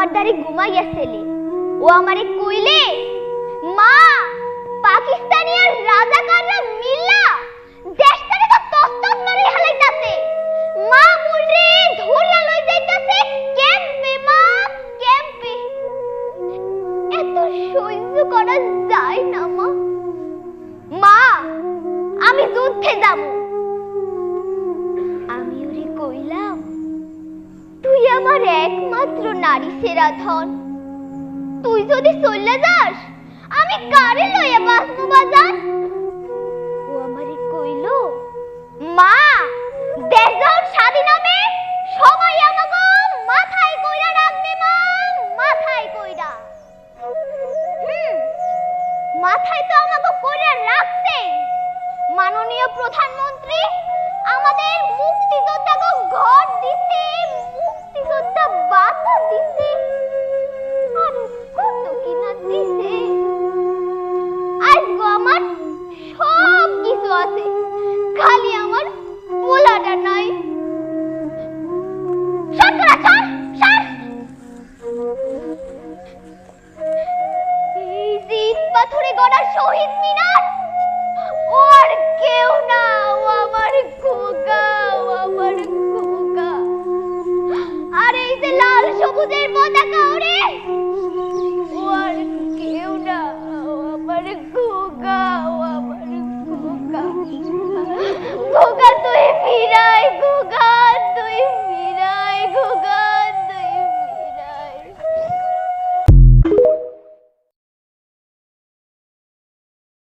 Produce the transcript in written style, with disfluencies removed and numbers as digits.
আমার দ্বারে ঘুমাইয়াছিলে ও আমারে কইলে মা পাকিস্তানি আর রাজাকাররা মিল্লা দেশটারে তো তস্তত করে হালাইতাছে মা মুরে ধরিয়া লই যাইতাছে ক্যাম্পে মা ক্যাম্পে এত সহ্য করা যায় না মা মা আমি যুদ্ধে যাব আমি ওরে কইলাম তুই আমার একমাত্র নারী সেরা ধন তুই যদি চলে যাস আমি কারে লইয়া বাঁচবো বাজান ও আমারে কইল মা দেশ যখন স্বাধীন হবে সবাই আমাকে মাথায় কইরা রাখবে মা মাথায় কইরা মাথায় তো আমাকে কইরা রাখছে মাননীয় প্রধানমন্ত্রী আমাদের মুক্তিযোদ্ধাকে ঘর দিতে মুক্তিযোদ্ধা ভাতা দিতে আর কত কিনা দিতে আর আমার সব কিছু আছে খালি আমার পোলাটা নাই সরকার সর এই যে পাথরে গড়া শহীদ মিনার ওর কেউ না ও আমার খোকা ও আমার খোকা আর এই যে লাল সবুজের পতাকা ওরে ওর কেউ না ও আমার খোকা ও আমার খোকা খোকা তুই ফিরা